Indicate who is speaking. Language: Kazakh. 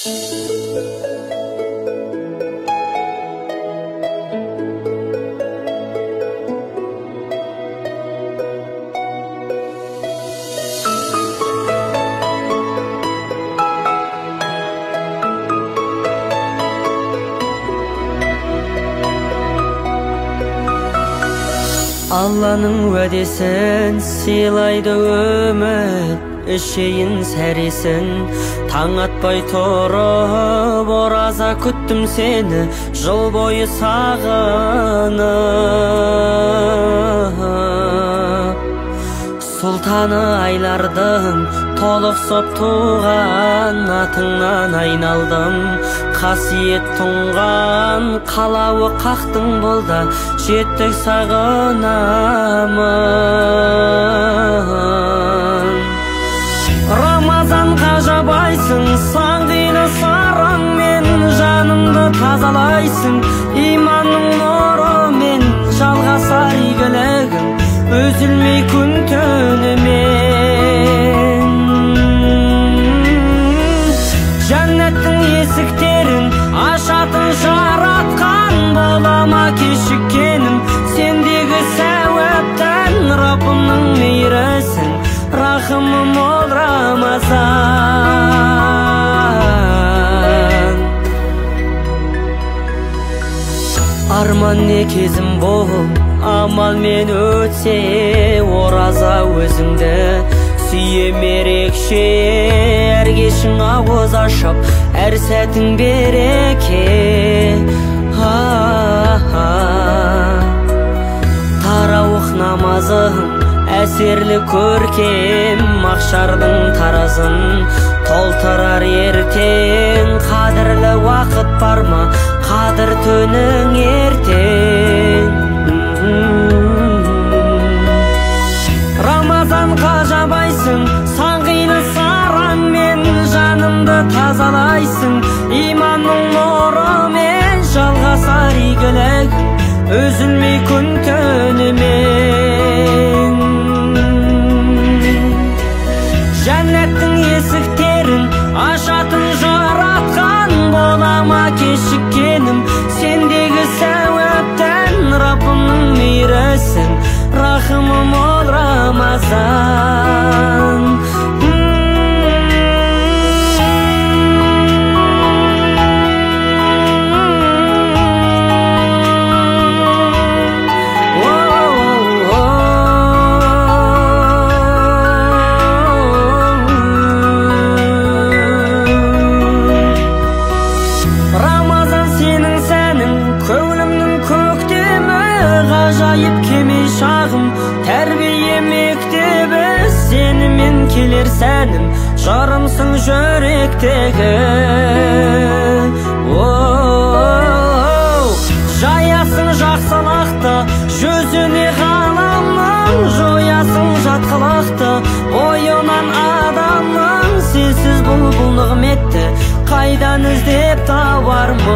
Speaker 1: Allah'ın vədesin silайды ömür, eşeğin sərisin. Taң atpay тұрып, ораза күттім seni, жыл бойы сағынып. Сұлтаны айлардың толықсып туған, атыңнан айналдым. Қасиет тұңған, қалауы қақтың болда, жеттік сағынамын. Рамазан қажабайсың, саңғилы сарыңмен жанымды тазалайсың. Иманның нұрымен жалғасар игілігің, үзілмей күн түнімен. Жәннеттің есіктерін ашатын жаратқан, болама кешіккенім сендегі сәуаптан. Раббымның мейірісің, рахымы мол Рамазан. Арман не кезім бол, амалмен өтсе, ораза өзіңді сүйем ерекше. Әр кешің ауыз ашып, әр сәтің береке. Тарауық намазың әсерлі көркем, махшардың таразын толтырар ертең. Қадірлі уақыт бар ма, қадір түнің ертең. Рамазан қажабайсың, саңғилы сараңмен жанымды тазалайсың. Иманның нұрымен жалғасар игілігің, үзілмей күн түнімен. Жәннеттің есіктерін ашатын жаратқан, болама кешіккенім сендегі сәуаптан. Раббымның мейірісің, рахымы мол Рамазан. Ғажайып кемей шағым, тәрбие мектебі, сенімен келер сәнім, жарымсың жүректегі. Жаясың жақсылықты, жүзіне ғаламның, жоясың жатқылықты, ойынан адамның. Сенсіз бұл нығметті қайдан іздеп табармын?